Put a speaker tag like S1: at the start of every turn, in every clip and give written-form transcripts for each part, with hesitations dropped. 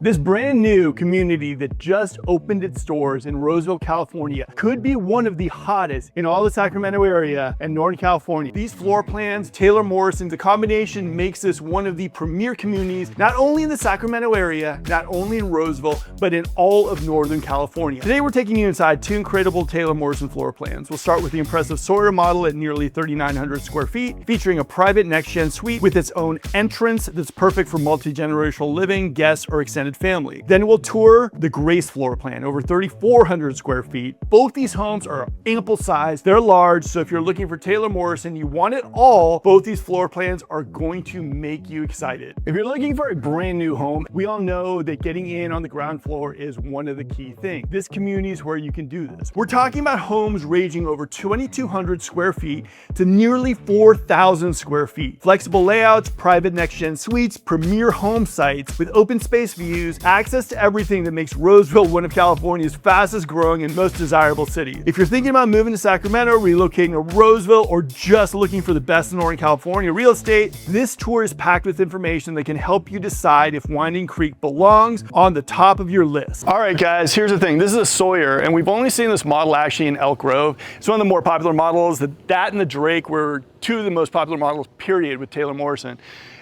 S1: This brand new community that just opened its doors in Roseville, California could be one of the hottest in all the Sacramento area and Northern California. These floor plans, Taylor Morrison, the combination makes this one of the premier communities, not only in the Sacramento area, not only in Roseville, but in all of Northern California. Today we're taking you inside two incredible Taylor Morrison floor plans. We'll start with the impressive Sawyer model at nearly 3,900 square feet, featuring a private next-gen suite with its own entrance that's perfect for multi-generational living, guests, or extended family. Then we'll tour the Grace floor plan, over 3,400 square feet. Both these homes are ample size, they're large, so if you're looking for Taylor Morrison, you want it all, both these floor plans are going to make you excited. If you're looking for a brand new home, we all know that getting in on the ground floor is one of the key things. This community is where you can do this. We're talking about homes ranging over 2,200 square feet to nearly 4,000 square feet. Flexible layouts, private next-gen suites, premier home sites with open space views, access to everything that makes Roseville one of California's fastest growing and most desirable cities. If you're thinking about moving to Sacramento, relocating to Roseville, or just looking for the best in Northern California real estate, this tour is packed with information that can help you decide if Winding Creek belongs on the top of your list. All right, guys, here's the thing. This is a Sawyer, and we've only seen this model actually in Elk Grove. It's one of the more popular models. That and the Drake were two of the most popular models, period, with Taylor Morrison.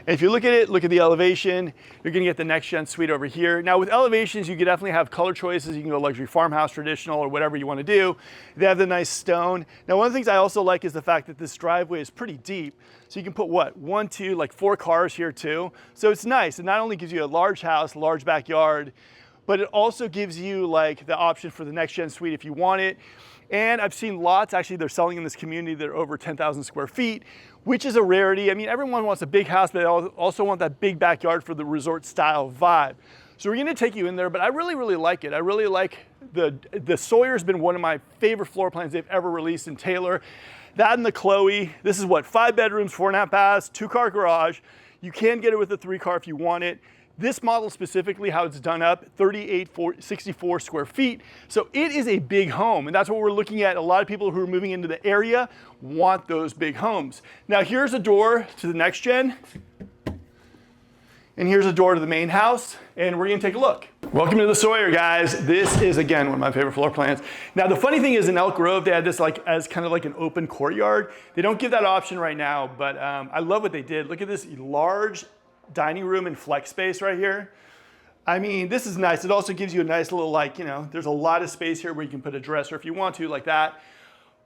S1: And if you look at it, look at the elevation, you're gonna get the next gen suite over here. Now with elevations, you can definitely have color choices. You can go luxury farmhouse, traditional, or whatever you wanna do. They have the nice stone. Now one of the things I also like is the fact that this driveway is pretty deep. So you can put what, 1, 2, like 4 cars here too. So it's nice. It not only gives you a large house, large backyard, but it also gives you like the option for the next gen suite if you want it. And I've seen lots, actually they're selling in this community that are over 10,000 square feet, which is a rarity. I mean, everyone wants a big house, but they also want that big backyard for the resort style vibe. So we're gonna take you in there, but I really like it. I really like the Sawyer's been one of my favorite floor plans they've ever released in Taylor. That and the Chloe, this is what, 5 bedrooms, 4.5 baths, 2-car garage. You can get it with a 3-car if you want it. This model specifically, how it's done up, 3,864 square feet. So it is a big home, and that's what we're looking at. A lot of people who are moving into the area want those big homes. Now here's a door to the next gen, and here's a door to the main house, and we're gonna take a look. Welcome to the Sawyer, guys. This is, again, one of my favorite floor plans. Now the funny thing is in Elk Grove, they had this like as kind of like an open courtyard. They don't give that option right now, but I love what they did. Look at this large dining room and flex space right here. I mean, this is nice. It also gives you a nice little, like, you know, there's a lot of space here where you can put a dresser if you want to, like that.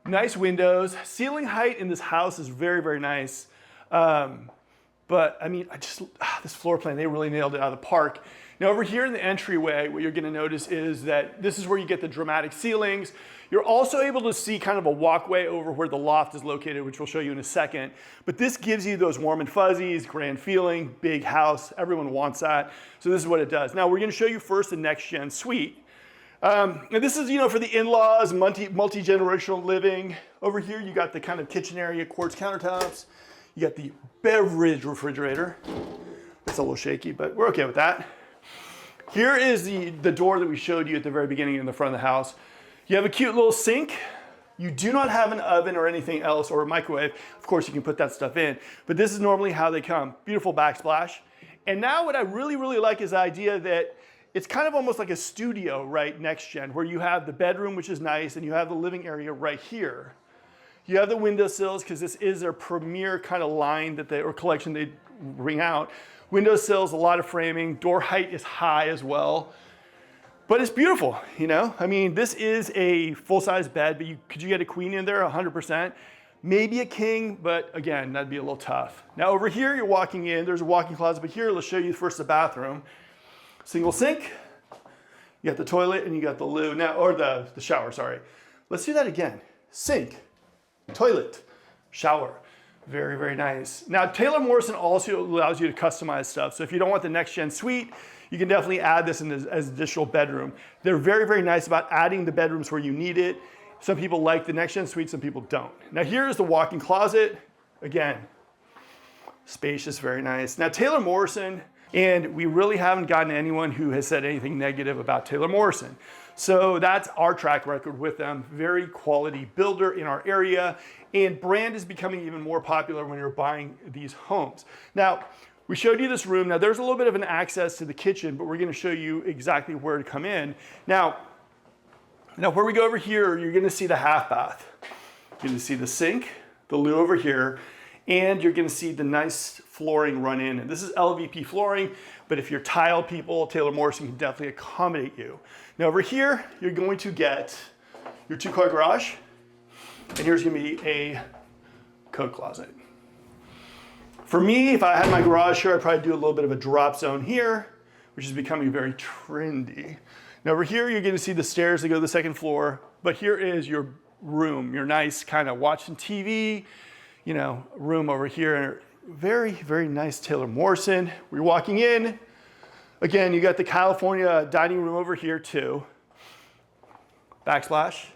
S1: Nice windows. Ceiling height in this house is very nice. But I mean, this floor plan, they really nailed it out of the park. Now over here in the entryway, what you're gonna notice is that this is where you get the dramatic ceilings. You're also able to see kind of a walkway over where the loft is located, which we'll show you in a second. But this gives you those warm and fuzzies, grand feeling, big house. Everyone wants that. So this is what it does. Now we're gonna show you first the next gen suite. And this is, you know, for the in-laws, multi-generational living. Over here, you got the kind of kitchen area, quartz countertops. You got the beverage refrigerator. It's a little shaky, but we're okay with that. Here is the door that we showed you at the very beginning in the front of the house. You have a cute little sink. You do not have an oven or anything else or a microwave. Of course, you can put that stuff in, but this is normally how they come. Beautiful backsplash. And now what I really like is the idea that it's kind of almost like a studio, right, next gen, where you have the bedroom, which is nice, and you have the living area right here. You have the windowsills, because this is their premier kind of line that or collection they bring out. Windowsills, a lot of framing, door height is high as well. But it's beautiful, you know? I mean, this is a full-size bed, but could you get a queen in there? 100%. Maybe a king, but again, that'd be a little tough. Now over here, you're walking in, there's a walk-in closet, but here, let's show you first the bathroom. Single sink, you got the toilet, and you got the loo, now, or the shower, sorry. Let's do that again. Sink, toilet, shower. Very nice. Now, Taylor Morrison also allows you to customize stuff. So if you don't want the next gen suite, you can definitely add this in as additional bedroom. They're very nice about adding the bedrooms where you need it. Some people like the next gen suite, some people don't. Now here's the walk-in closet. Again, spacious, very nice. Now Taylor Morrison, and we really haven't gotten anyone who has said anything negative about Taylor Morrison. So that's our track record with them. Very quality builder in our area, and brand is becoming even more popular when you're buying these homes. Now, We showed you this room. Now there's a little bit of an access to the kitchen, but we're gonna show you exactly where to come in. Now where we go over here, you're gonna see the half bath. You're gonna see the sink, the loo over here, and you're gonna see the nice flooring run in. And this is LVP flooring, but if you're tile people, Taylor Morrison can definitely accommodate you. Now over here, you're going to get your 2-car garage, and here's gonna be a coat closet. For me, if I had my garage here, I'd probably do a little bit of a drop zone here, which is becoming very trendy. Now over here, you're gonna see the stairs that go to the second floor, but here is your room, your nice kind of watching TV, you know, room over here. Very, very nice Taylor Morrison. We're walking in. Again, you got the California dining room over here too. Backsplash.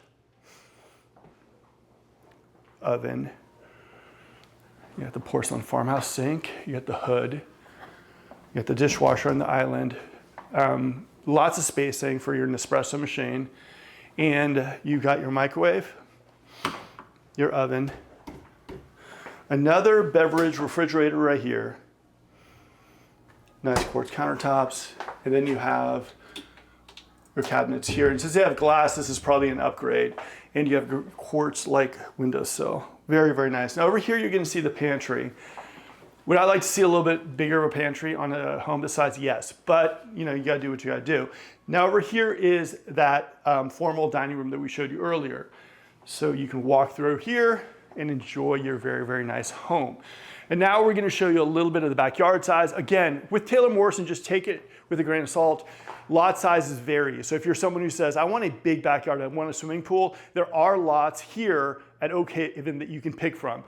S1: Oven. You got the porcelain farmhouse sink. You got the hood. You got the dishwasher on the island. Lots of spacing for your Nespresso machine. And you got your microwave, your oven, another beverage refrigerator right here. Nice quartz countertops. And then you have your cabinets here. And since they have glass, this is probably an upgrade. And you have quartz-like windowsill. Very, very nice. Now over here, you're gonna see the pantry. Would I like to see a little bit bigger of a pantry on a home this size? Yes, but you know, you gotta do what you gotta do. Now over here is that formal dining room that we showed you earlier. So you can walk through here and enjoy your very, very nice home. And now we're gonna show you a little bit of the backyard size. Again, with Taylor Morrison, just take it with a grain of salt. Lot sizes vary. So if you're someone who says, I want a big backyard, I want a swimming pool, there are lots here at OakHaven that you can pick from.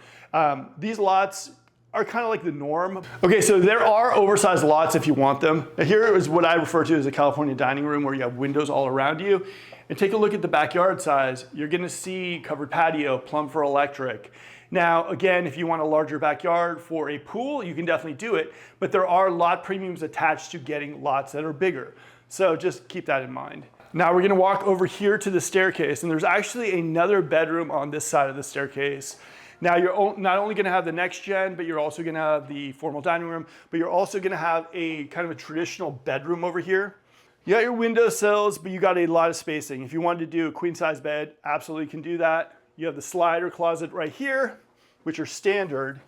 S1: These lots are kind of like the norm. Okay, so there are oversized lots if you want them. Here is what I refer to as a California dining room where you have windows all around you. And take a look at the backyard size. You're gonna see covered patio, plumb for electric. Now, again, if you want a larger backyard for a pool, you can definitely do it, but there are lot premiums attached to getting lots that are bigger. So just keep that in mind. Now we're gonna walk over here to the staircase, and there's actually another bedroom on this side of the staircase. Now you're not only gonna have the next gen, but you're also gonna have the formal dining room, but you're also gonna have a kind of a traditional bedroom over here. You got your windowsills, but you got a lot of spacing. If you wanted to do a queen size bed, absolutely can do that. You have the slider closet right here, which are standard.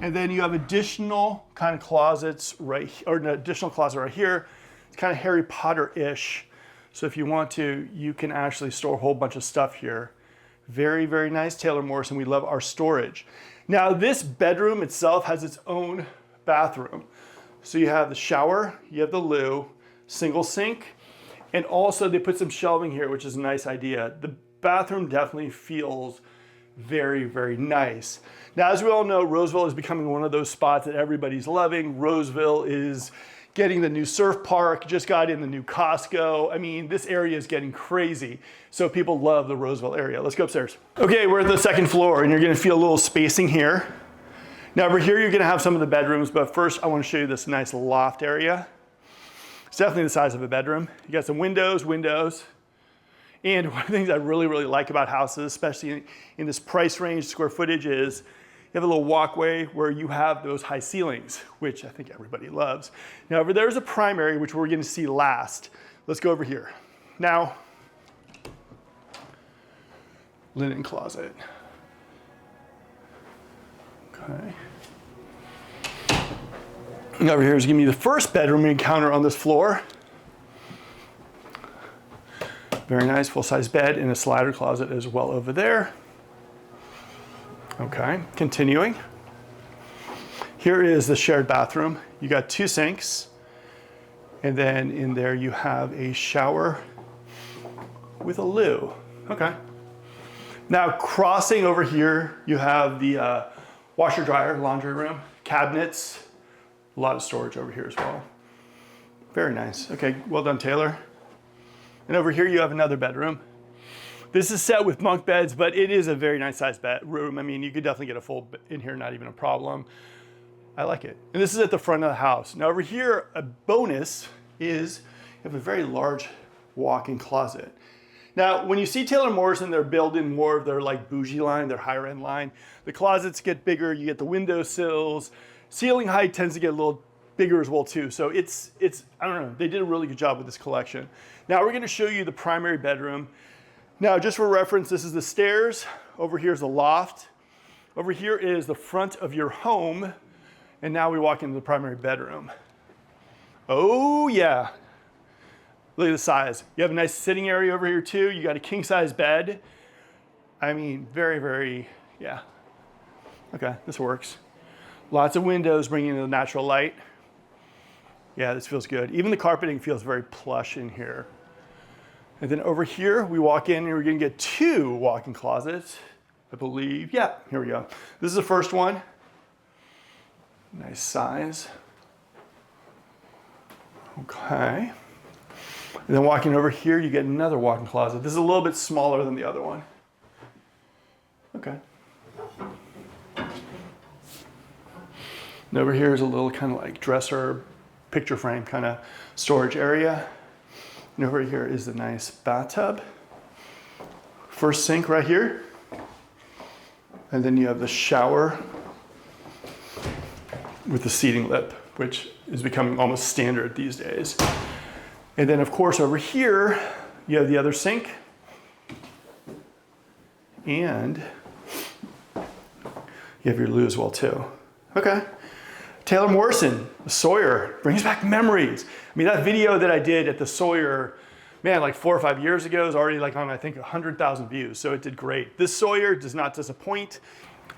S1: And then you have additional kind of closets right, or an additional closet right here. It's kind of Harry Potter-ish. So if you want to, you can actually store a whole bunch of stuff here. Very, very nice Taylor Morrison. We love our storage. Now this bedroom itself has its own bathroom. So you have the shower, you have the loo, single sink, and also they put some shelving here, which is a nice idea. The bathroom definitely feels very, very nice. Now, as we all know, Roseville is becoming one of those spots that everybody's loving. Roseville is getting the new surf park, just got in the new Costco. I mean, this area is getting crazy. So people love the Roseville area. Let's go upstairs. Okay, we're at the second floor and you're gonna feel a little spacing here. Now over here, you're gonna have some of the bedrooms, but first I wanna show you this nice loft area. It's definitely the size of a bedroom. You got some windows. And one of the things I really, really like about houses, especially in this price range, square footage, is you have a little walkway where you have those high ceilings, which I think everybody loves. Now over there's a primary, which we're gonna see last. Let's go over here. Now, linen closet. Okay. And over here is gonna be the first bedroom we encounter on this floor. Very nice full-size bed and a slider closet as well over there. Okay, continuing. Here is the shared bathroom. You got 2 sinks, and then in there you have a shower with a loo. Okay. Now crossing over here, you have the washer dryer, laundry room, cabinets, a lot of storage over here as well. Very nice. Okay, well done, Taylor. And over here you have another bedroom. This is set with bunk beds, but it is a very nice sized bedroom. I mean, you could definitely get a full in here, not even a problem. I like it. And this is at the front of the house. Now over here, a bonus is you have a very large walk-in closet. Now, when you see Taylor Morrison, they're building more of their like bougie line, their higher end line. The closets get bigger, you get the window sills, Ceiling height tends to get a little bigger as well too. So it's I don't know, they did a really good job with this collection. Now we're gonna show you the primary bedroom. Now just for reference, this is the stairs. Over here is the loft. Over here is the front of your home. And now we walk into the primary bedroom. Oh yeah. Look at the size. You have a nice sitting area over here too. You got a king size bed. I mean, very, very, yeah. Okay, this works. Lots of windows bringing in the natural light. Yeah, this feels good. Even the carpeting feels very plush in here. And then over here, we walk in and we're gonna get 2 walk-in closets, I believe. Yeah, here we go. This is the first one. Nice size. Okay. And then walking over here, you get another walk-in closet. This is a little bit smaller than the other one. Okay. And over here is a little kind of like dresser, picture frame kind of storage area. And over here is the nice bathtub. First sink right here. And then you have the shower with the seating lip, which is becoming almost standard these days. And then of course over here, you have the other sink. And you have your loo as well too. Okay. Taylor Morrison, Sawyer, brings back memories. I mean, that video that I did at the Sawyer, man, like 4 or 5 years ago is already like on, I think, 100,000 views. So it did great. This Sawyer does not disappoint.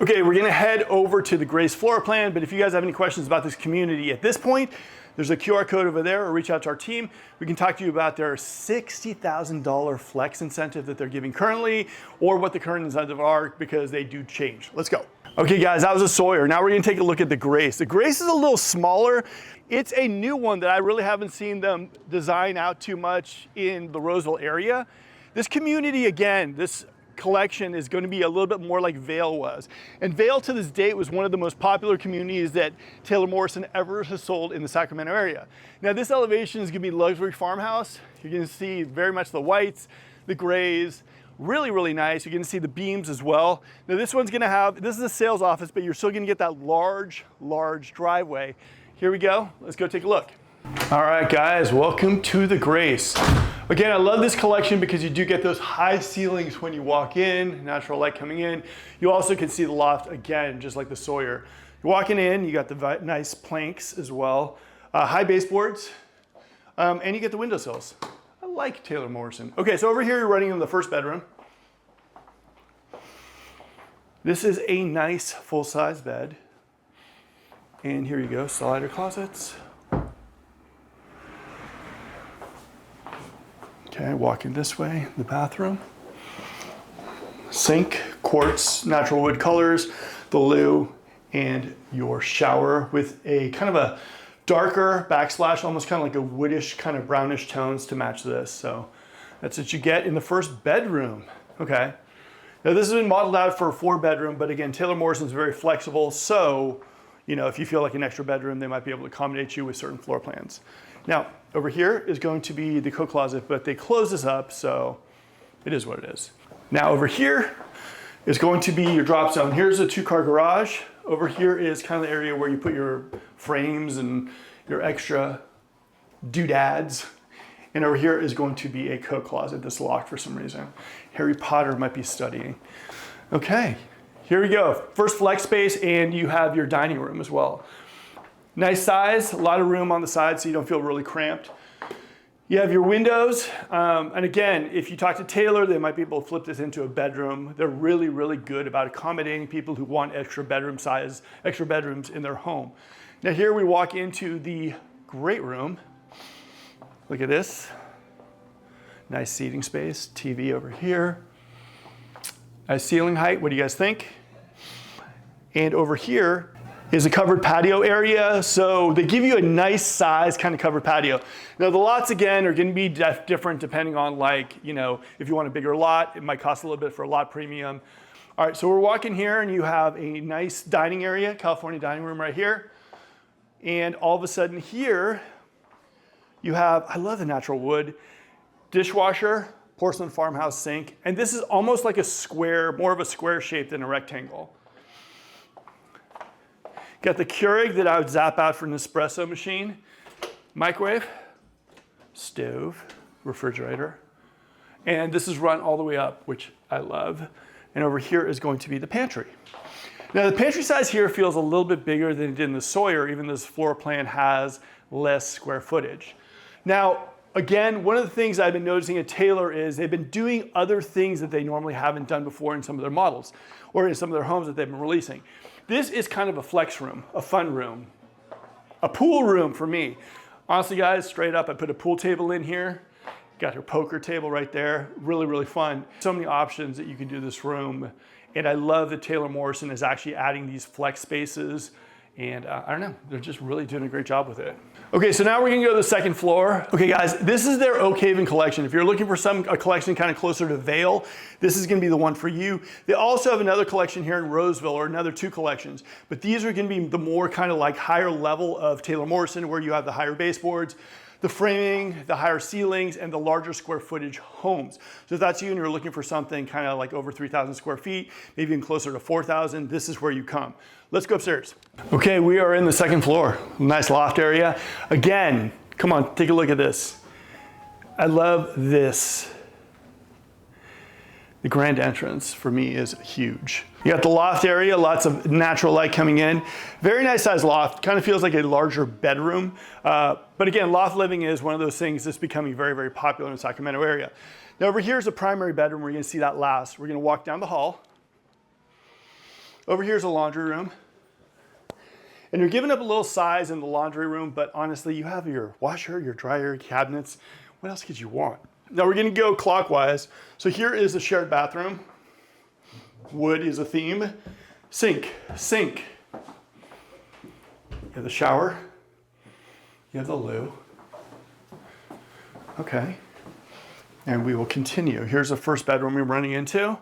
S1: Okay, we're gonna head over to the Grace floor plan, but if you guys have any questions about this community at this point, there's a QR code over there, or reach out to our team. We can talk to you about their $60,000 flex incentive that they're giving currently, or what the current incentives are, because they do change. Let's go. Okay guys, that was a Sawyer. Now we're gonna take a look at the Grace. The Grace is a little smaller. It's a new one that I really haven't seen them design out too much in the Roseville area. This community, again, this collection is going to be a little bit more like Vail was. And Vail to this date was one of the most popular communities that Taylor Morrison ever has sold in the Sacramento area. Now this elevation is going to be luxury farmhouse. You're going to see very much the whites, the grays, really, really nice. You're going to see the beams as well. Now this one's going to have, this is a sales office, but you're still going to get that large, large driveway. Here we go. Let's go take a look. All right, guys, welcome to the Grace. Again, I love this collection because you do get those high ceilings when you walk in, natural light coming in. You also can see the loft again, just like the Sawyer. You're walking in, you got the nice planks as well, high baseboards, and you get the windowsills. I like Taylor Morrison. Okay, so over here you're running in the first bedroom. This is a nice full-size bed. And here you go, slider closets. Okay, walking this way, the bathroom. Sink, quartz, natural wood colors, the loo, and your shower with a kind of a darker backsplash, almost kind of like a woodish, kind of brownish tones to match this. So that's what you get in the first bedroom. Okay. Now this has been modeled out for a 4-bedroom, but again, Taylor Morrison's very flexible. So, you know, if you feel like an extra bedroom, they might be able to accommodate you with certain floor plans. Now, over here is going to be the coat closet, but they close this up, so it is what it is. Now over here is going to be your drop zone. Here's a 2-car garage. Over here is kind of the area where you put your frames and your extra doodads. And over here is going to be a coat closet that's locked for some reason. Harry Potter might be studying. Okay, here we go. First flex space, and you have your dining room as well. Nice size, a lot of room on the side so you don't feel really cramped. You have your windows, and again, if you talk to Taylor, they might be able to flip this into a bedroom. They're really, really good about accommodating people who want extra bedroom size, extra bedrooms in their home. Now here we walk into the great room. Look at this. Nice seating space, TV over here. Nice ceiling height, what do you guys think? And over here is a covered patio area. So they give you a nice size kind of covered patio. Now the lots again are gonna be different depending on, like, you know, if you want a bigger lot, it might cost a little bit for a lot premium. All right, so we're walking here and you have a nice dining area, California dining room right here. And all of a sudden here, you have, I love the natural wood, dishwasher, porcelain farmhouse sink. And this is almost like a square, more of a square shape than a rectangle. Got the Keurig that I would zap out for an espresso machine, microwave, stove, refrigerator. And this is run all the way up, which I love. And over here is going to be the pantry. Now the pantry size here feels a little bit bigger than it did in the Sawyer, even though this floor plan has less square footage. Now, again, one of the things I've been noticing at Taylor is they've been doing other things that they normally haven't done before in some of their models or in some of their homes that they've been releasing. This is kind of a flex room, a fun room, a pool room for me. Honestly, guys, straight up, I put a pool table in here. Got her poker table right there. Really, really fun. So many options that you can do this room. And I love that Taylor Morrison is actually adding these flex spaces. And I don't know, they're just really doing a great job with it. Okay, so now we're gonna go to the second floor. Okay guys, this is their OakHaven collection. If you're looking for a collection kind of closer to Vail, this is gonna be the one for you. They also have another collection here in Roseville, or another 2 collections, but these are gonna be the more kind of like higher level of Taylor Morrison, where you have the higher baseboards, the framing, the higher ceilings, and the larger square footage homes. So if that's you and you're looking for something kind of like over 3,000 square feet, maybe even closer to 4,000, this is where you come. Let's go upstairs. Okay, we are in the second floor. Nice loft area. Again, come on, take a look at this. I love this. The grand entrance for me is huge. You got the loft area, lots of natural light coming in. Very nice size loft, kind of feels like a larger bedroom. But again, loft living is one of those things that's becoming very, very popular in the Sacramento area. Now over here is a primary bedroom. We're gonna see that last. We're gonna walk down the hall. Over here is a laundry room. And you're giving up a little size in the laundry room, but honestly, you have your washer, your dryer, cabinets. What else could you want? Now we're gonna go clockwise. So here is a shared bathroom. Wood is a theme. Sink, sink. You have the shower. You have the loo. Okay. And we will continue. Here's the first bedroom we're running into.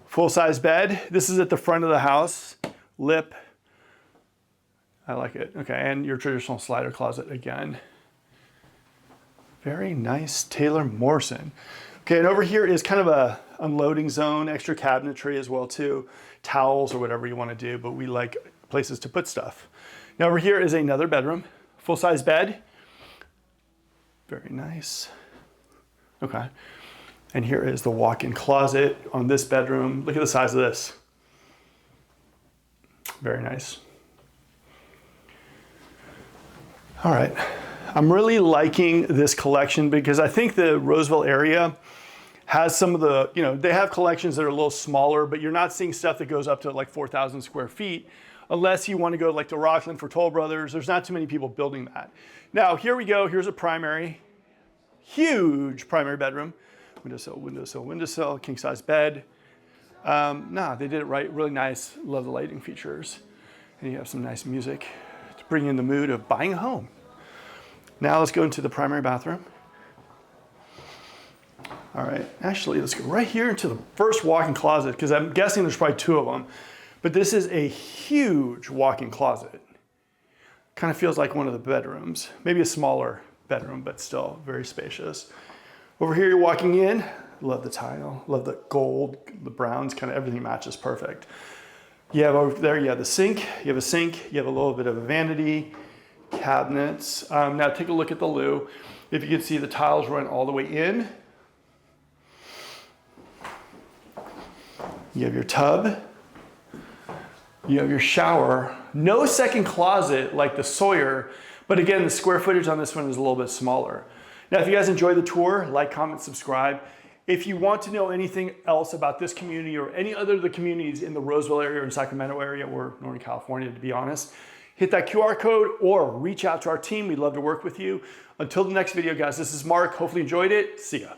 S1: Full-size bed. This is at the front of the house. Lip. I like it. Okay, and your traditional slider closet again. Very nice Taylor Morrison. Okay, and over here is kind of a unloading zone, extra cabinetry as well too, towels or whatever you want to do, but we like places to put stuff. Now over here is another bedroom, full-size bed. Very nice. Okay, and here is the walk-in closet on this bedroom. Look at the size of this. Very nice. All right. I'm really liking this collection because I think the Roseville area has some of the, they have collections that are a little smaller, but you're not seeing stuff that goes up to like 4,000 square feet unless you want to go like to Rockland for Toll Brothers. There's not too many people building that. Now, here we go. Here's a primary, huge primary bedroom. Windowsill, windowsill, windowsill, king size bed. They did it right, really nice. Love the lighting features. And you have some nice music to bring in the mood of buying a home. Now let's go into the primary bathroom. All right, actually, let's go right here into the first walk-in closet because I'm guessing there's probably 2 of them. But this is a huge walk-in closet. Kind of feels like one of the bedrooms, maybe a smaller bedroom, but still very spacious. Over here, you're walking in. Love the tile, love the gold, the browns, kind of everything matches perfect. You have over there, you have the sink, you have a sink, you have a little bit of a vanity, cabinets. Now take a look at the loo. If you can see, the tiles run all the way in. You have your tub. You have your shower. No second closet like the Sawyer, but again, the square footage on this one is a little bit smaller. Now, if you guys enjoyed the tour, like, comment, subscribe. If you want to know anything else about this community or any other of the communities in the Roseville area or Sacramento area or Northern California, to be honest, hit that QR code or reach out to our team. We'd love to work with you. Until the next video, guys, this is Mark. Hopefully you enjoyed it. See ya.